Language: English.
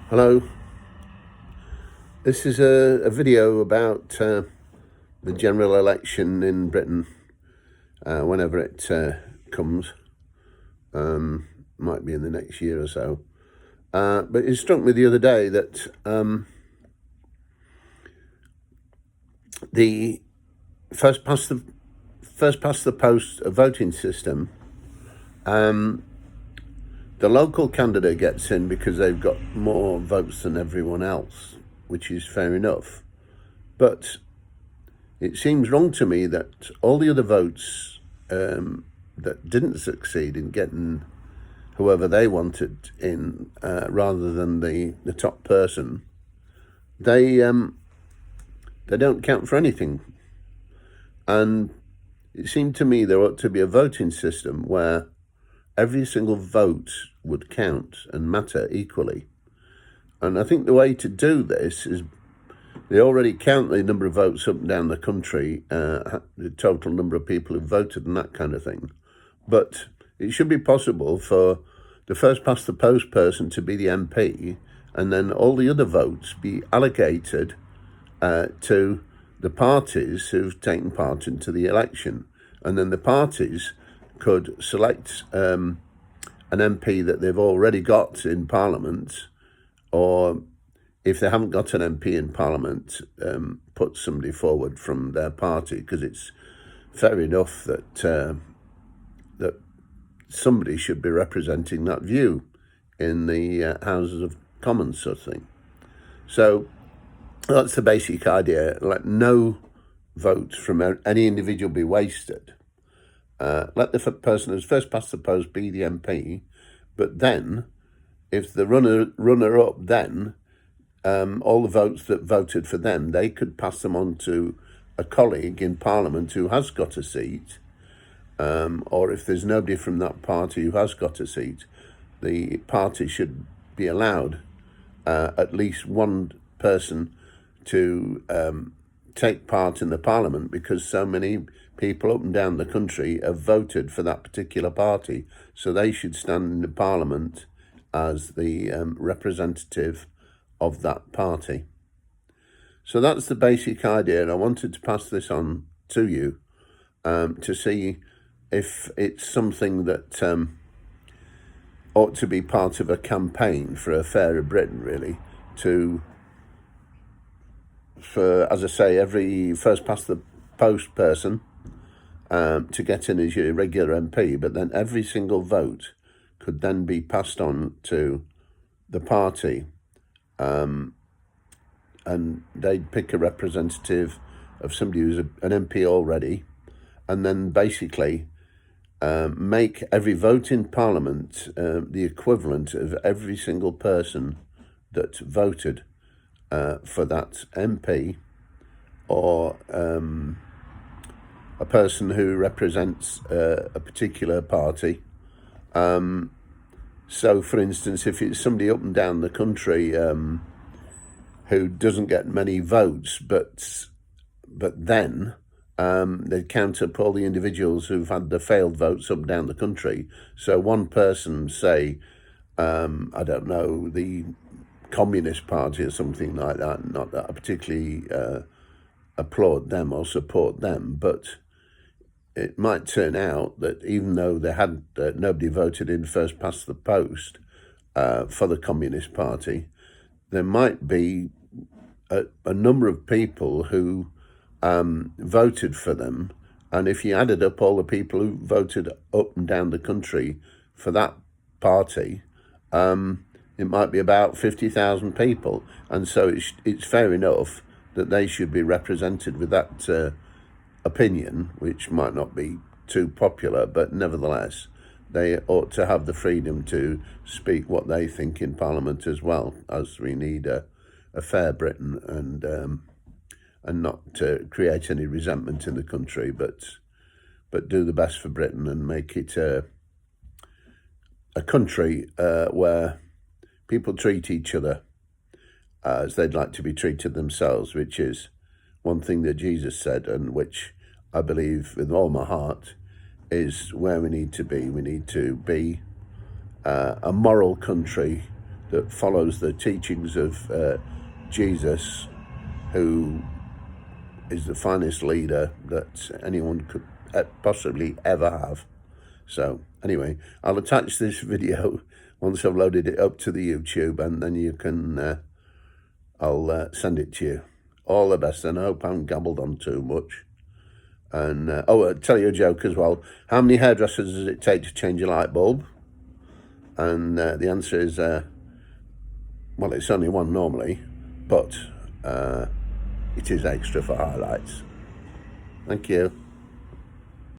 Hello, this is a video about the general election in Britain, whenever it comes. Might be in the next year or so. But it struck me the other day that the first past the post voting system, the local candidate gets in because they've got more votes than everyone else, which is fair enough. But it seems wrong to me that all the other votes that didn't succeed in getting whoever they wanted in, rather than the top person, they don't count for anything. And it seemed to me there ought to be a voting system where every single vote would count and matter equally. And I think the way to do this is they already count the number of votes up and down the country, the total number of people who voted and that kind of thing. But it should be possible for the first past the post person to be the MP, and then all the other votes be allocated to the parties who've taken part into the election. And then the parties could select an MP that they've already got in Parliament, or if they haven't got an MP in Parliament, put somebody forward from their party, because it's fair enough that that somebody should be representing that view in the Houses of Commons, sort of thing. So that's the basic idea. Let no vote from any individual be wasted. Let the person who's first past the post be the MP, but then if the runner-up then, all the votes that voted for them, they could pass them on to a colleague in Parliament who has got a seat, or if there's nobody from that party who has got a seat, the party should be allowed at least one person to take part in the Parliament, because so many people up and down the country have voted for that particular party. So they should stand in the Parliament as the representative of that party. So that's the basic idea, and I wanted to pass this on to you to see if it's something that ought to be part of a campaign for a fairer Britain, really, for, as I say, every first past the post person to get in as your regular MP, but then every single vote could then be passed on to the party, and they'd pick a representative of somebody who's an MP already, and then basically make every vote in Parliament the equivalent of every single person that voted for that MP, or a person who represents a particular party. So, for instance, if it's somebody up and down the country who doesn't get many votes, but then they count up all the individuals who've had the failed votes up and down the country. So one person, say, I don't know, the Communist Party or something like that, not that I particularly applaud them or support them, but it might turn out that even though they had nobody voted in first past the post for the Communist Party, there might be a number of people who voted for them, and if you added up all the people who voted up and down the country for that party, it might be about 50,000 people, and so it's fair enough that they should be represented with that opinion, which might not be too popular, but nevertheless, they ought to have the freedom to speak what they think in Parliament as well, as we need a fair Britain, and not to create any resentment in the country, but do the best for Britain and make it a country where people treat each other as they'd like to be treated themselves, which is one thing that Jesus said, and which I believe with all my heart is where we need to be. We need to be a moral country that follows the teachings of Jesus, who is the finest leader that anyone could possibly ever have. So anyway, I'll attach this video once I've loaded it up to the YouTube, and then you can, I'll send it to you. All the best, and I hope I haven't gabbled on too much. And, I'll tell you a joke as well. How many hairdressers does it take to change a light bulb? And the answer is, well, it's only one normally, but it is extra for highlights. Thank you.